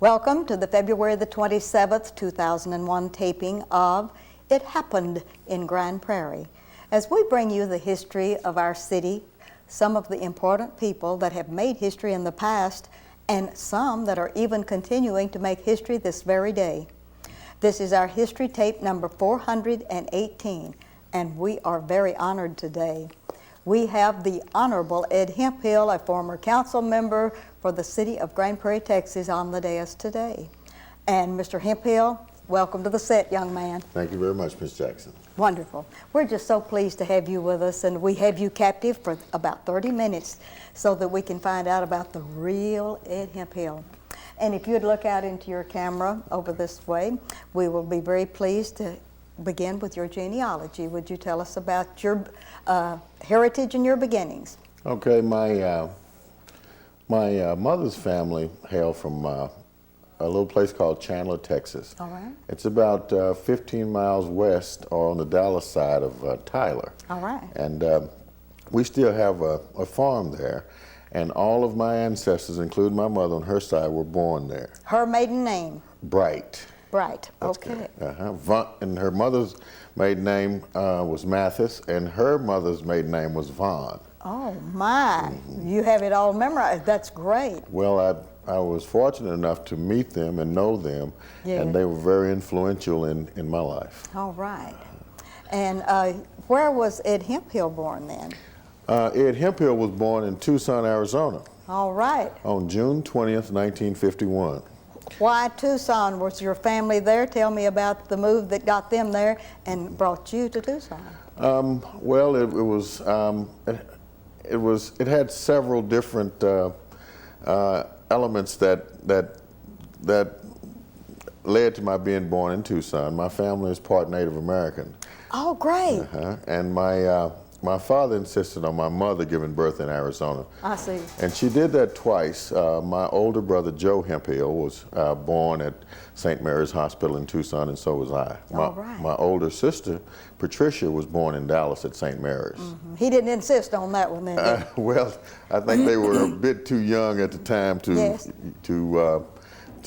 Welcome to the February the 27th, 2001 taping of It Happened in Grand Prairie. As we bring you the history of our city, some of the important people that have made history in the past, and some that are even continuing to make history this very day. This is our history tape number 418, and we are very honored today. We have the Honorable Ed Hemphill, a former council member for the city of Grand Prairie, Texas, on the dais today. And Mr. Hemphill, welcome to the set, young man. Thank you very much, Ms. Jackson. Wonderful. We're just so pleased to have you with us, and we have you captive for about 30 minutes so that we can find out about the real Ed Hemphill. And if you'd look out into your camera over this way, we will be very pleased to begin with your genealogy. Would you tell us about your heritage and your beginnings? Okay, my mother's family hail from a little place called Chandler, Texas. All right. It's about 15 miles west or on the Dallas side of Tyler. All right. And we still have a farm there. And all of my ancestors, including my mother on her side, were born there. Her maiden name? Bright. Bright. That's okay. And her mother's maiden name was Mathis, and her mother's maiden name was Vaughn. Oh my! You have it all memorized. That's great. Well, I was fortunate enough to meet them and know them, and they were very influential in my life. All right. And where was Ed Hemphill born then? Ed Hemphill was born in Tucson, Arizona. All right. On June 20th, 1951. Why Tucson? Was your family there? Tell me about the move that got them there and brought you to Tucson. Well, it had several different elements that led to my being born in Tucson. My family is part Native American. Oh, great. And my father insisted on my mother giving birth in Arizona. I see. And she did that twice. My older brother, Joe Hemphill, was born at St. Mary's Hospital in Tucson, and so was I. My older sister, Patricia, was born in Dallas at St. Mary's. He didn't insist on that one then, did he? Well, I think they were a bit too young at the time to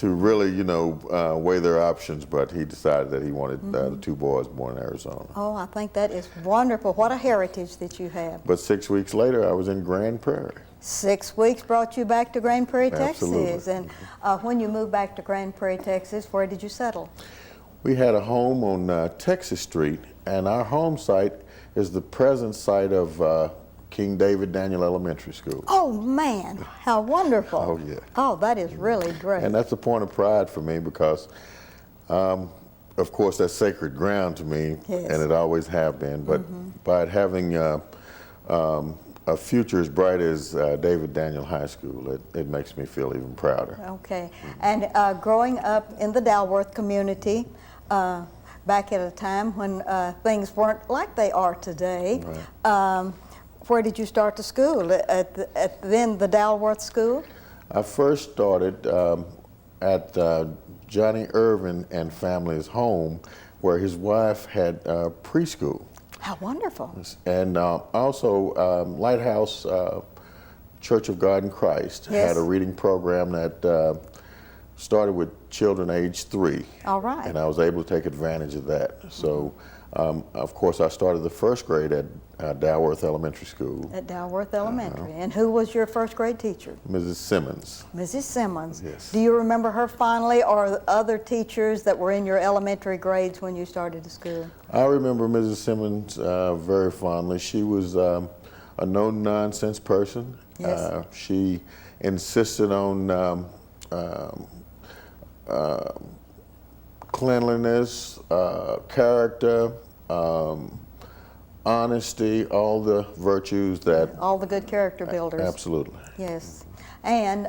really, weigh their options, but he decided that he wanted the two boys born in Arizona. Oh, I think that is wonderful. What a heritage that you have. But 6 weeks later, I was in Grand Prairie. 6 weeks brought you back to Grand Prairie, Absolutely. Texas. And when you moved back to Grand Prairie, Texas, where did you settle? We had a home on Texas Street, and our home site is the present site of King David Daniel Elementary School. Oh man, how wonderful. Oh yeah. Oh, that is really great. And that's a point of pride for me because, of course, that's sacred ground to me, and it always have been. But by having a future as bright as David Daniel High School, it makes me feel even prouder. Okay. And growing up in the Dalworth community, back at a time when things weren't like they are today, where did you start the school? At the Dalworth School? I first started at Johnny Irvin and family's home, where his wife had preschool. How wonderful. And also Lighthouse Church of God in Christ had a reading program that started with children age 3. All right. And I was able to take advantage of that. So, of course, I started the first grade at Dalworth Elementary School. At Dalworth Elementary. And who was your first grade teacher? Mrs. Simmons. Mrs. Simmons. Yes. Do you remember her fondly, or other teachers that were in your elementary grades when you started the school? I remember Mrs. Simmons very fondly. She was a no-nonsense person. Yes. She insisted on cleanliness, character, honesty, all the virtues that... All the good character builders. Absolutely. Yes. And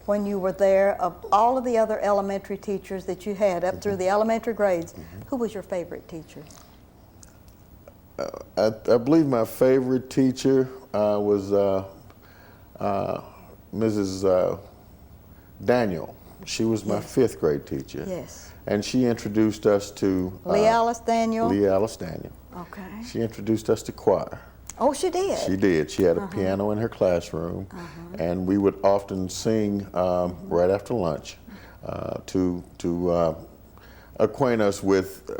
when you were there, of all of the other elementary teachers that you had up through the elementary grades, who was your favorite teacher? I believe my favorite teacher was Mrs. Daniel. She was my 5th grade teacher. Yes. And she introduced us to... Lee Alice Daniel? Lee Alice Daniel. Okay. She introduced us to choir. Oh, she did? She did. She had a piano in her classroom, and we would often sing right after lunch. to acquaint us with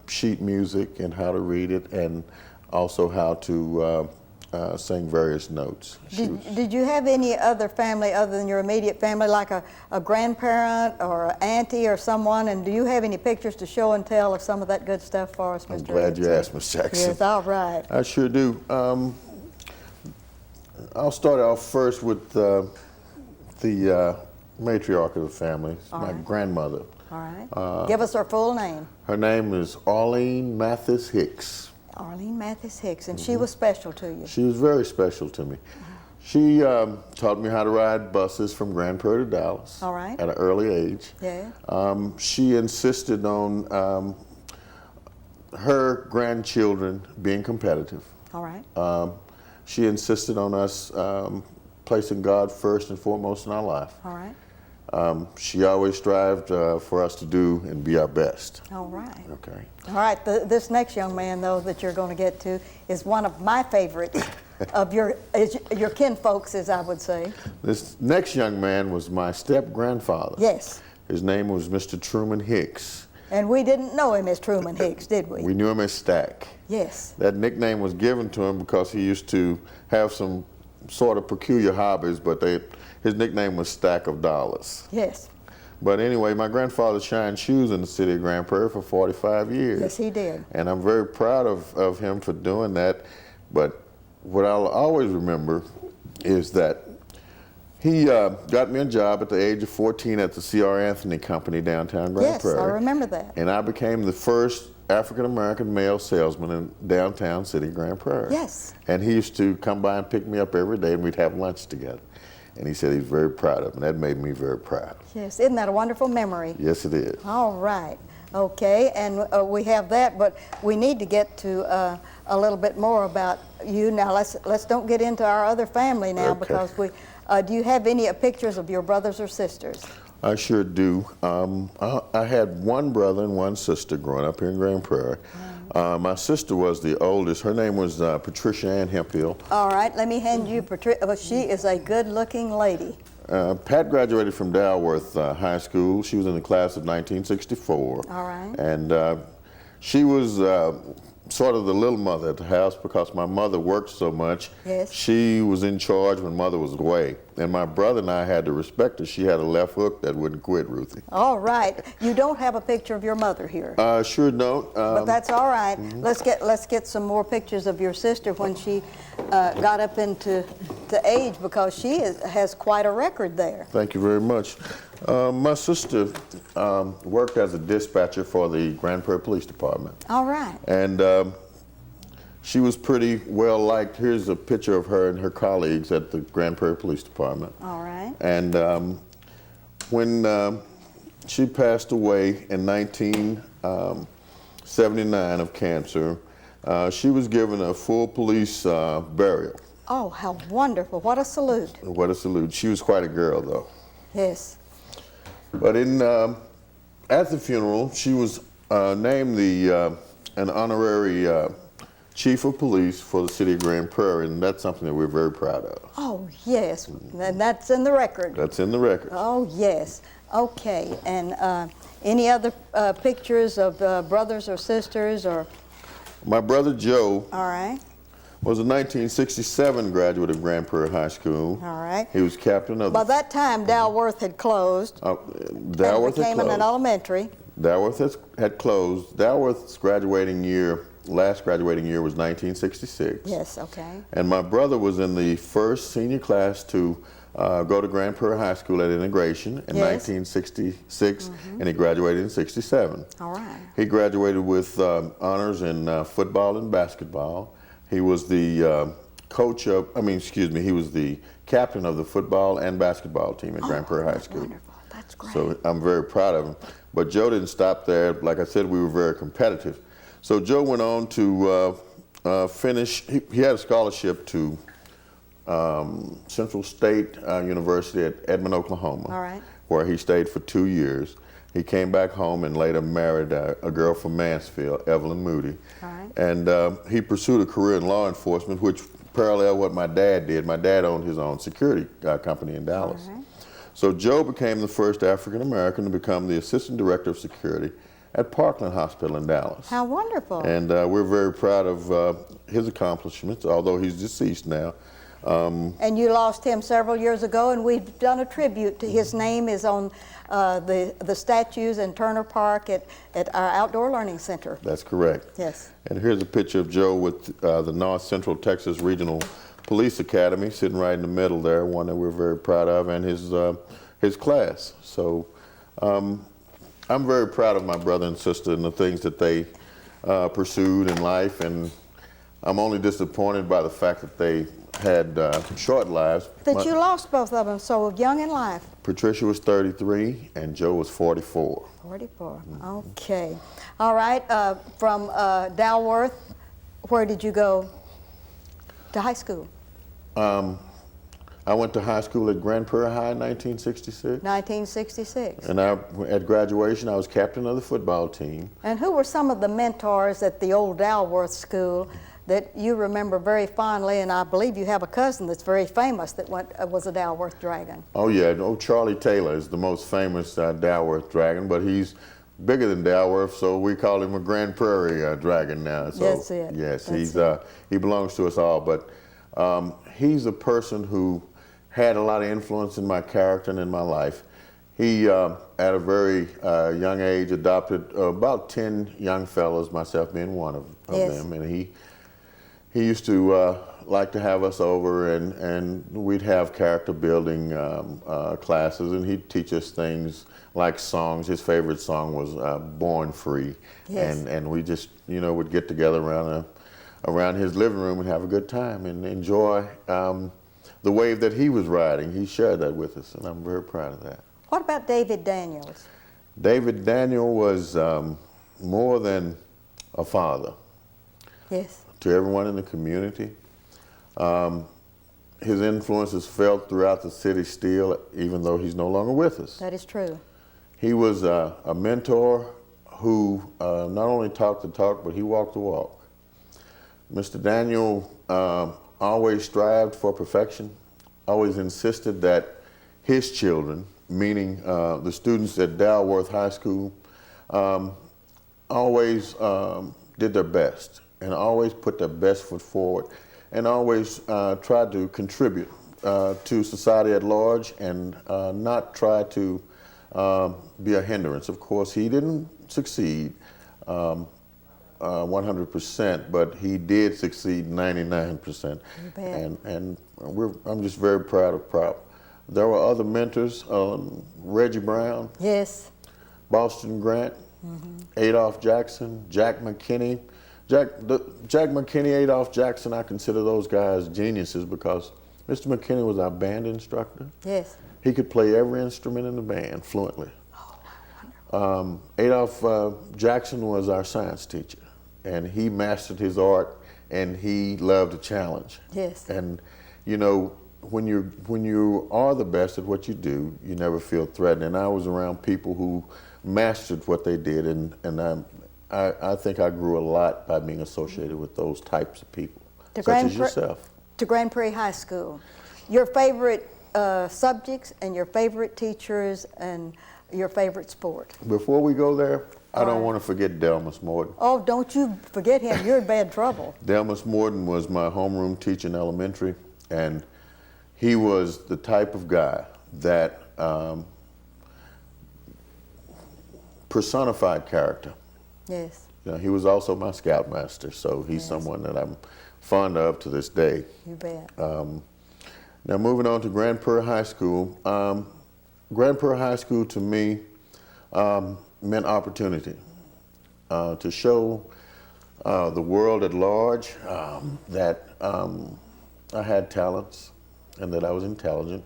sheet music and how to read it, and also how to sing various notes. Did you have any other family other than your immediate family, like a grandparent or an auntie or someone? And do you have any pictures to show and tell of some of that good stuff for us, Mr. I'm glad you asked, Ms. Jackson. Yes, all right. I sure do. I'll start off first with the matriarch of the family, my grandmother. All right. Give us her full name. Her name is Arlene Mathis Hicks. Arlene Mathis Hicks, and she was special to you. She was very special to me. She taught me how to ride buses from Grand Prairie to Dallas. All right. At an early age. Yeah. She insisted on her grandchildren being competitive. All right. She insisted on us placing God first and foremost in our life. All right. She always strived for us to do and be our best. All right. Okay. All right. This next young man, though, that you're going to get to is one of my favorites of your kinfolks, as I would say. This next young man was my step-grandfather. Yes. His name was Mr. Truman Hicks. And we didn't know him as Truman Hicks, did we? We knew him as Stack. Yes. That nickname was given to him because he used to have some sort of peculiar hobbies, but his nickname was Stack of Dollars. Yes. But anyway, my grandfather shined shoes in the city of Grand Prairie for 45 years. Yes, he did. And I'm very proud of him for doing that. But what I'll always remember is that he got me a job at the age of 14 at the C.R. Anthony Company downtown Grand Prairie. Yes, I remember that. And I became the first African-American male salesman in downtown city Grand Prairie. Yes. And he used to come by and pick me up every day, and we'd have lunch together. And he said he was very proud of me, and that made me very proud. Yes, isn't that a wonderful memory? Yes, it is. All right. Okay, and we have that, but we need to get to a little bit more about you. Now, let's don't get into our other family now, Okay. because we. Do you have any pictures of your brothers or sisters? I sure do. I had one brother and one sister growing up here in Grand Prairie. My sister was the oldest. Her name was Patricia Ann Hemphill. All right, let me hand you Patricia. She is a good-looking lady. Pat graduated from Dalworth High School. She was in the class of 1964. All right. And she was sort of the little mother at the house because my mother worked so much. Yes. She was in charge when mother was away. And my brother and I had to respect her. She had a left hook that wouldn't quit, Ruthie. All right. You don't have a picture of your mother here. Sure don't. But that's all right. Let's get some more pictures of your sister when she got up into age, because she has quite a record there. Thank you very much. My sister worked as a dispatcher for the Grand Prairie Police Department. All right. And she was pretty well liked. Here's a picture of her and her colleagues at the Grand Prairie Police Department. All right. And when she passed away in 1979 of cancer, she was given a full police burial. Oh, how wonderful. What a salute. What a salute. She was quite a girl, though. Yes. But at the funeral, she was named an honorary chief of police for the city of Grand Prairie, and that's something that we're very proud of. Oh, yes. And that's in the record. That's in the record. Oh, yes. Okay. And any other pictures of brothers or sisters or? My brother Joe. All right. Was a 1967 graduate of Grand Prairie High School. All right. He was captain of. By that time, Dalworth had closed. Dalworth and became an elementary. Dalworth had closed. Dalworth's last graduating year was 1966. Yes. Okay. And my brother was in the first senior class to go to Grand Prairie High School at integration in 1966, and he graduated in 67. All right. He graduated with honors in football and basketball. He was the he was the captain of the football and basketball team at Grand Prairie High School. Wonderful. That's great. So I'm very proud of him. But Joe didn't stop there. Like I said, we were very competitive. So Joe went on to finish. He had a scholarship to Central State University at Edmond, Oklahoma. All right. Where he stayed for 2 years. He came back home and later married a girl from Mansfield, Evelyn Moody. All right. And he pursued a career in law enforcement, which paralleled what my dad did. My dad owned his own security company in Dallas. All right. So Joe became the first African American to become the Assistant Director of Security at Parkland Hospital in Dallas. How wonderful. And we're very proud of his accomplishments, although he's deceased now. And you lost him several years ago, and we've done a tribute to his name is on the statues in Turner Park at our Outdoor Learning Center. That's correct. Yes. And here's a picture of Joe with the North Central Texas Regional Police Academy, sitting right in the middle there, one that we're very proud of, and his class. So I'm very proud of my brother and sister and the things that they pursued in life, and I'm only disappointed by the fact that they had short lives. That you lost both of them so young in life. Patricia was 33 and Joe was 44. 44, okay. All right, from Dalworth, where did you go to high school? I went to high school at Grand Prairie High in 1966. 1966. And at graduation, I was captain of the football team. And who were some of the mentors at the old Dalworth School that you remember very fondly? And I believe you have a cousin that's very famous that was a Dalworth Dragon. Oh yeah, Charlie Taylor is the most famous Dalworth Dragon, but he's bigger than Dalworth, so we call him a Grand Prairie Dragon now. So, that's it. Yes, he belongs to us all, but he's a person who had a lot of influence in my character and in my life. He, at a very young age, adopted about 10 young fellows, myself being one of yes. them, and he used to like to have us over, and we'd have character building classes, and he'd teach us things like songs. His favorite song was Born Free, yes. and we just, would get together around his living room and have a good time and enjoy the wave that he was riding. He shared that with us, and I'm very proud of that. What about David Daniels? David Daniel was more than a father. Yes. To everyone in the community. His influence is felt throughout the city still, even though he's no longer with us. That is true. He was a mentor who not only talked the talk, but he walked the walk. Mr. Daniel always strived for perfection, always insisted that his children, meaning the students at Dalworth High School, always did their best and always put their best foot forward and always tried to contribute to society at large and not try to be a hindrance. Of course, he didn't succeed 100%, but he did succeed 99%. And I'm just very proud of Prop. There were other mentors, Reggie Brown, yes, Boston Grant, Adolph Jackson, Jack McKinney. Jack McKinney, Adolph Jackson, I consider those guys geniuses because Mr. McKinney was our band instructor. Yes. He could play every instrument in the band fluently. Oh, Adolph Jackson was our science teacher, and he mastered his art, and he loved a challenge. yes. And when you are the best at what you do, you never feel threatened. And I was around people who mastered what they did, and I think I grew a lot by being associated with those types of people, such as yourself. To Grand Prairie High School. Your favorite subjects and your favorite teachers and your favorite sport? Before we go there, I don't want to forget Delmas Morton. Oh, don't you forget him. You're in bad trouble. Delmas Morton was my homeroom teacher in elementary, and he was the type of guy that personified character. Yes. He was also my scoutmaster, so he's yes. someone that I'm fond of to this day. You bet. Now moving on to Grand Prairie High School. Grand Prairie High School to me meant opportunity to show the world at large that I had talents and that I was intelligent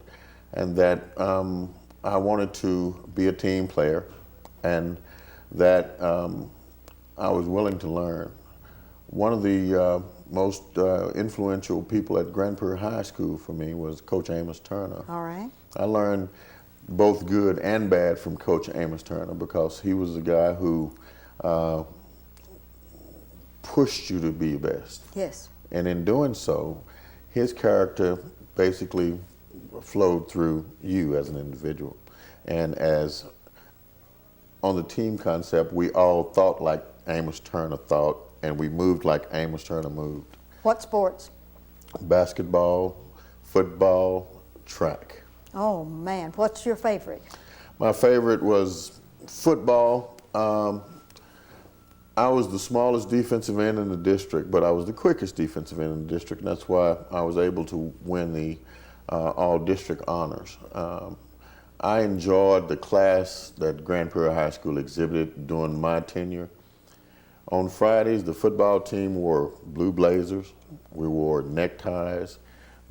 and that I wanted to be a team player and that I was willing to learn. One of the most influential people at Grand Prairie High School for me was Coach Amos Turner. All right. I learned both good and bad from Coach Amos Turner because he was the guy who pushed you to be your best. Yes. And in doing so, his character basically flowed through you as an individual. And as on the team concept, we all thought like Amos Turner thought, and we moved like Amos Turner moved. What sports? Basketball, football, track. Oh man, what's your favorite? My favorite was football. I was the smallest defensive end in the district, but I was the quickest defensive end in the district, and that's why I was able to win the all-district honors. I enjoyed the class that Grand Prairie High School exhibited during my tenure. On Fridays, the football team wore blue blazers. We wore neckties.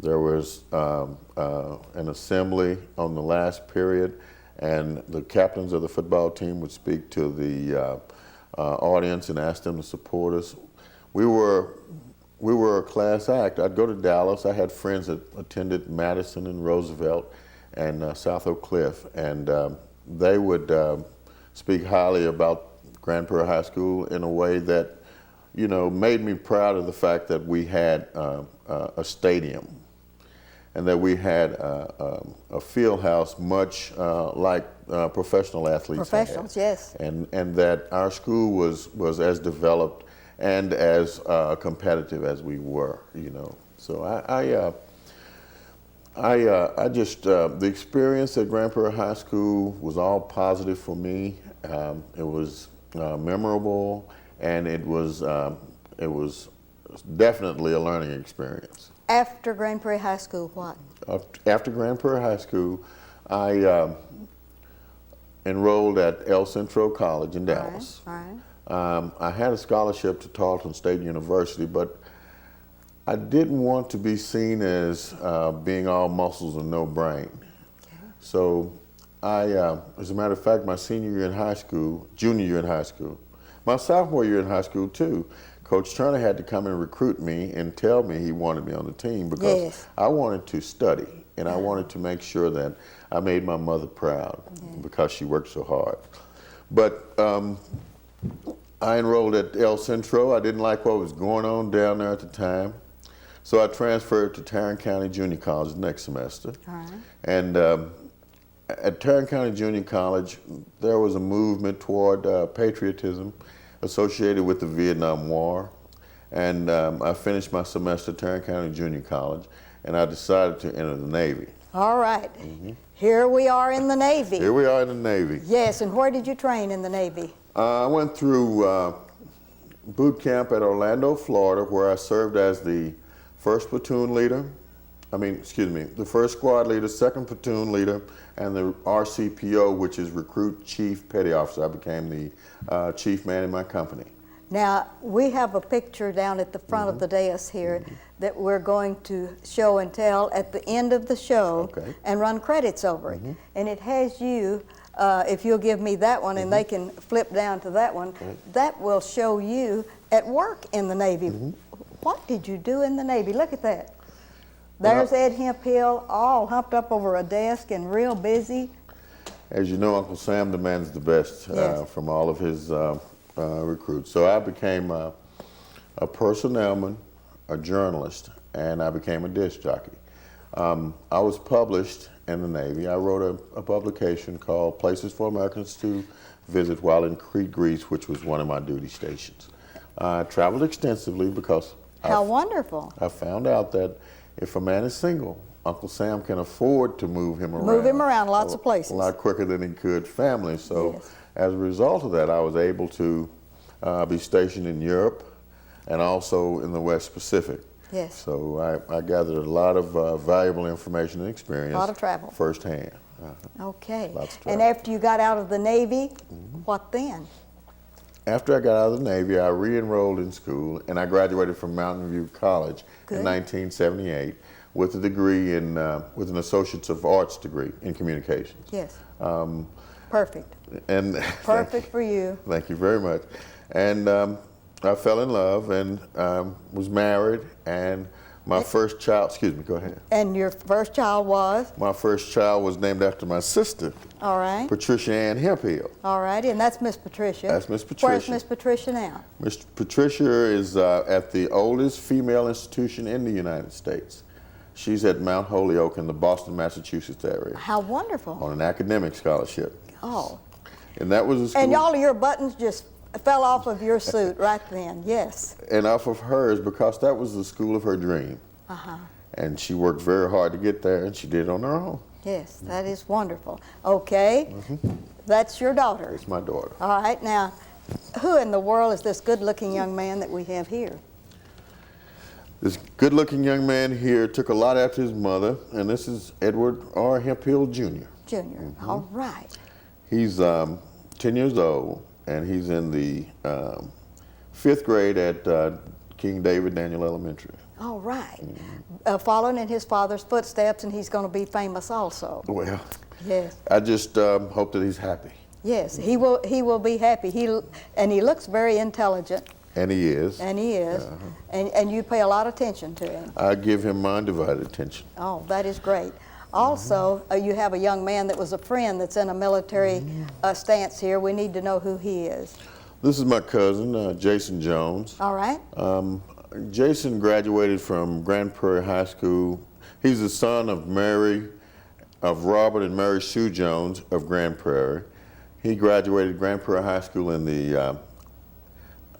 There was an assembly on the last period, and the captains of the football team would speak to the audience and ask them to support us. We were a class act. I'd go to Dallas. I had friends that attended Madison and Roosevelt and South Oak Cliff, and they would speak highly about Grand Prairie High School in a way that, you know, made me proud of the fact that we had a stadium and that we had a field house much like professional athletes Professionals, had. yes. And that our school was as developed and as competitive as we were, you know. So I just, the experience at Grand Prairie High School was all positive for me. It was memorable, and it was definitely a learning experience. After Grand Prairie High School, what? After Grand Prairie High School, I enrolled at El Centro College in Dallas. All right. I had a scholarship to Tarleton State University, but I didn't want to be seen as being all muscles and no brain. Okay. So as a matter of fact, my senior year in high school, junior year in high school, my sophomore year in high school too, Coach Turner had to come and recruit me and tell me he wanted me on the team because yes. I wanted to study and I wanted to make sure that I made my mother proud because she worked so hard. But I enrolled at El Centro. I didn't like what was going on down there at the time. So I transferred to Tarrant County Junior College the next semester. All right. And at Tarrant County Junior College, there was a movement toward patriotism associated with the Vietnam War. And I finished my semester at Tarrant County Junior College, and I decided to enter the Navy. All right. Here we are in the Navy. Here we are in the Navy. Yes, and where did you train in the Navy? I went through boot camp at Orlando, Florida, where I served as the first platoon leader, the first squad leader, second platoon leader, and the RCPO, which is Recruit Chief Petty Officer. I became the chief man in my company. Now, we have a picture down at the front of the dais here that we're going to show and tell at the end of the show and run credits over it. And it has you, if you'll give me that one and they can flip down to that one, that will show you at work in the Navy. What did you do in the Navy? Look at that. There's Ed Hemphill, all humped up over a desk and real busy. As you know, Uncle Sam demands the best from all of his recruits. So I became a personnelman, a journalist, and I became a disc jockey. I was published in the Navy. I wrote a publication called Places for Americans to Visit while in Crete, Greece, which was one of my duty stations. I traveled extensively because How wonderful. I found out that if a man is single, Uncle Sam can afford to move him around. Move him around lots of places. A lot quicker than he could family. So as a result of that, I was able to be stationed in Europe and also in the West Pacific. Yes. So I gathered a lot of valuable information and experience. A lot of travel. Firsthand. Okay. Lots of travel. And after you got out of the Navy, what then? After I got out of the Navy, I re-enrolled in school, and I graduated from Mountain View College in 1978 with a degree in, with an Associates of Arts degree in communications. Yes. Perfect. And Perfect for you. Thank you very much. And I fell in love and was married, and my first child, excuse me, go ahead. And your first child was? My first child was named after my sister. All right. Patricia Ann Hemphill. All right, and that's Miss Patricia. That's Miss Patricia. Where's Miss Patricia now? Miss Patricia is at the oldest female institution in the United States. She's at Mount Holyoke in the Boston, Massachusetts area How wonderful. on an academic scholarship. Oh. And that was a school. And all of your buttons just fell off of your suit right then, yes. And off of hers, because that was the school of her dream. Uh-huh. And she worked very hard to get there, and she did it on her own. Yes, that is wonderful. Okay, that's your daughter. It's my daughter. All right, now, who in the world is this good-looking young man that we have here? This good-looking young man here took a lot after his mother, and this is Edward R. Hemphill, Jr. Junior, all right. He's 10 years old, and he's in the 5th grade at King David Daniel Elementary. All right. Following in his father's footsteps, and he's going to be famous also. Well, Yes. I just hope that he's happy. Yes, he will be happy. He looks very intelligent, And he is. and he is. And you pay a lot of attention to him. I give him my undivided attention. Oh, that is great. Also, you have a young man that was a friend that's in a military stance here. We need to know who he is. This is my cousin, Jason Jones. All right. Jason graduated from Grand Prairie High School. He's the son of Robert and Mary Sue Jones of Grand Prairie. He graduated Grand Prairie High School in the,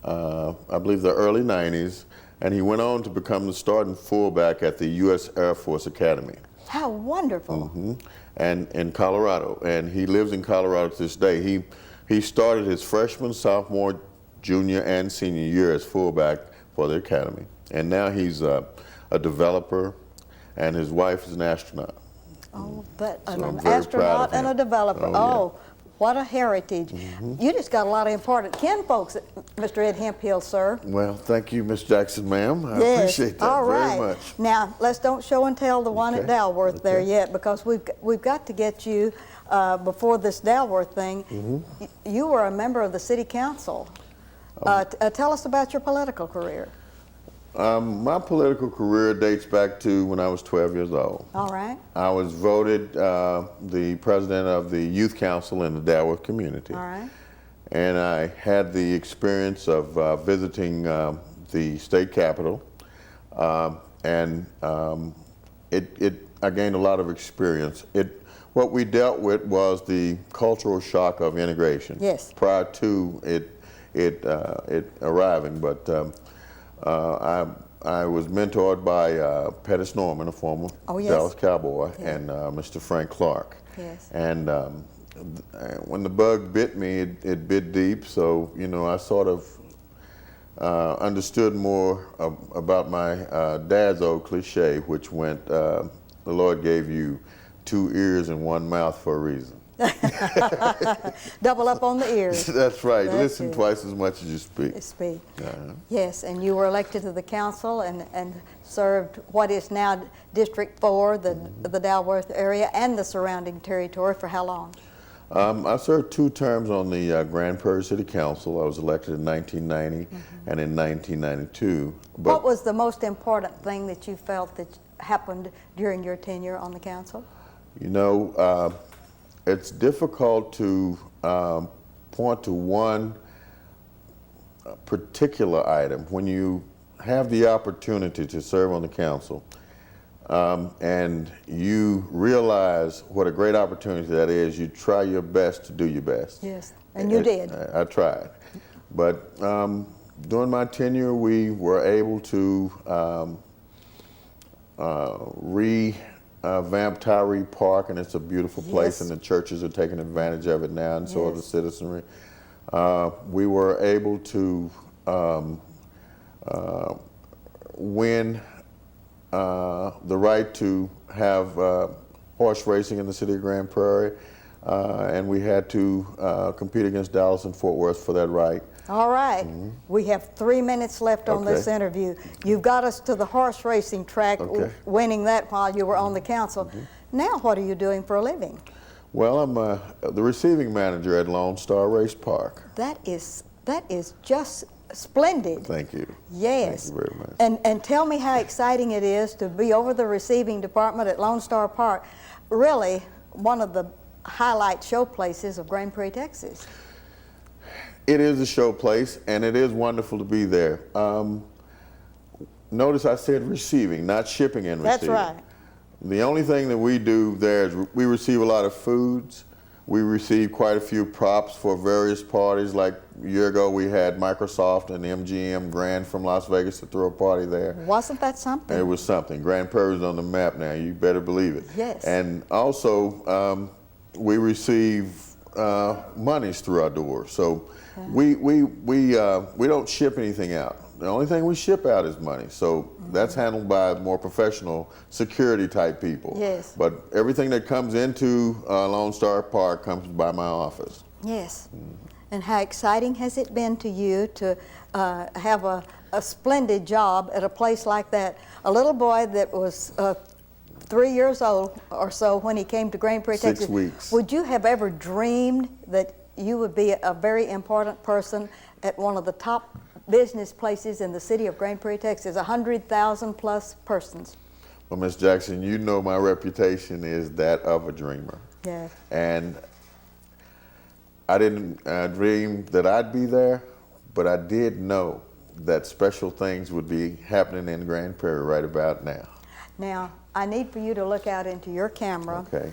I believe, the early 90s, and he went on to become the starting fullback at the U.S. Air Force Academy. How wonderful. And in Colorado, and he lives in Colorado to this day. He started his freshman, sophomore, junior, and senior year as fullback for the academy, and now he's a developer, and his wife is an astronaut. Oh, but So I'm an very astronaut proud of and a him. developer. Oh, yeah. Oh, what a heritage. You just got a lot of important kinfolks, Mr. Ed Hemphill, sir. Well, thank you, Miss Jackson, ma'am. I Yes. appreciate that All right. very much. Now, let's don't show and tell the one at Okay. Dalworth there Okay. yet, because we've got to get you, before this Dalworth thing, you were a member of the city council. Tell us about your political career. My political career dates back to when I was 12 years old. All right. I was voted the president of the youth council in the Dalworth community. All right. And I had the experience of visiting the state capitol, and I gained a lot of experience. What we dealt with was the cultural shock of integration. Yes. Prior to it arriving, but I was mentored by Pettis Norman, a former Oh, yes. Dallas Cowboy, Yeah. and Mr. Frank Clark. Yes. And when the bug bit me, it bit deep. So I sort of understood more about my dad's old cliche, which went, "The Lord gave you 2 ears and 1 mouth for a reason." Double up on the ears. That's right. That's Listen it. twice as much as you speak. Speak. Uh-huh. Yes, and you were elected to the council and served what is now District 4, the Dalworth area, and the surrounding territory for how long? I served 2 terms on the Grand Prairie City Council. I was elected in 1990 and in 1992. But What was the most important thing that you felt that happened during your tenure on the council? It's difficult to point to one particular item. When you have the opportunity to serve on the council and you realize what a great opportunity that is, you try your best to do your best. Yes, and you did. I tried. But during my tenure, we were able to revamp Tyree Park, and it's a beautiful place, Yes. and the churches are taking advantage of it now, and so are the Yes. citizenry. We were able to win the right to have horse racing in the city of Grand Prairie, and we had to compete against Dallas and Fort Worth for that right. All right. We have 3 minutes left on this Okay. interview. You've got us to the horse racing track, Okay. winning that while you were on the council. Now what are you doing for a living? Well, I'm the receiving manager at Lone Star Race Park. That is just splendid. Thank you. Yes. Thank you very much. And tell me how exciting it is to be over the receiving department at Lone Star Park, really one of the highlight show places of Grand Prairie, Texas. It is a show place, and it is wonderful to be there. Notice I said receiving, not shipping and That's receiving. right. The only thing that we do there is we receive a lot of foods. We receive quite a few props for various parties. Like a year ago, we had Microsoft and MGM Grand from Las Vegas to throw a party there. Wasn't that something? It was something. Grand Prairie's on the map now. You better believe it. Yes. And also, we receive monies through our doors. So we don't ship anything out. The only thing we ship out is money. So that's handled by more professional security type people. Yes. But everything that comes into Lone Star Park comes by my office. Yes. And how exciting has it been to you to have a splendid job at a place like that? A little boy that was 3 years old or so when he came to Grand Prairie, Texas. 6 weeks. Would you have ever dreamed that you would be a very important person at one of the top business places in the city of Grand Prairie, Texas, 100,000 plus persons? Well, Ms. Jackson, you know my reputation is that of a dreamer. Yes. And I didn't dream that I'd be there, but I did know that special things would be happening in Grand Prairie right about now. Now, I need for you to look out into your camera. Okay.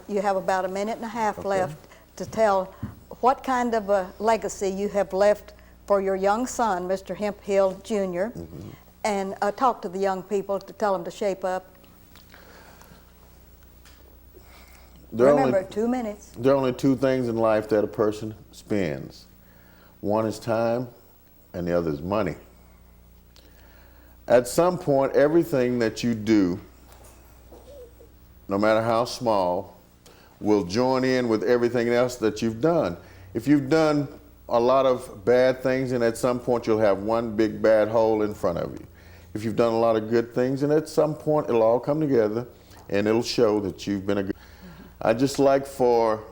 You have about a minute and a half Okay. left to tell what kind of a legacy you have left for your young son, Mr. Hemphill Jr., and talk to the young people to tell them to shape up. Remember, 2 minutes. There are only two things in life that a person spends. One is time, and the other is money. At some point, everything that you do, no matter how small, will join in with everything else that you've done. If you've done a lot of bad things, and at some point you'll have one big bad hole in front of you. If you've done a lot of good things, and at some point it'll all come together and it'll show that you've been a good. I'd just like for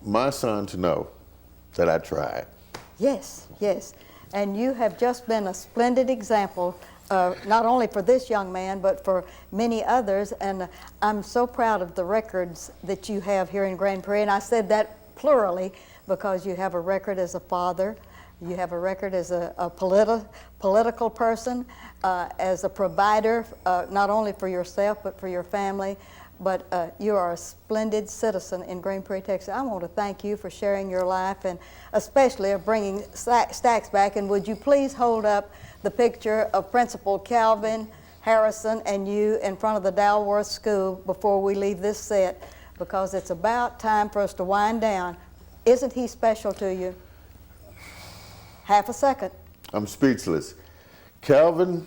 my son to know that I tried. Yes, yes. And you have just been a splendid example, not only for this young man, but for many others. And I'm so proud of the records that you have here in Grand Prairie. And I said that plurally, because you have a record as a father, you have a record as a political person, as a provider, not only for yourself, but for your family. But you are a splendid citizen in Grand Prairie, Texas. I want to thank you for sharing your life, and especially of bringing Stacks back. And would you please hold up the picture of Principal Calvin Harrison and you in front of the Dalworth School before we leave this set, because it's about time for us to wind down. Isn't he special to you? Half a second. I'm speechless. Calvin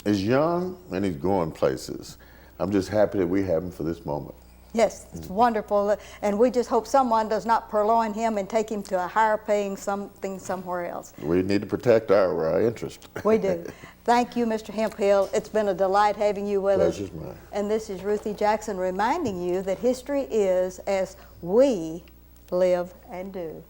is young and he's going places. I'm just happy that we have him for this moment. Yes, it's wonderful. And we just hope someone does not purloin him and take him to a higher paying something somewhere else. We need to protect our interest. We do. Thank you, Mr. Hemphill. It's been a delight having you with us. Pleasure's mine. And this is Ruthie Jackson reminding you that history is as we live and do.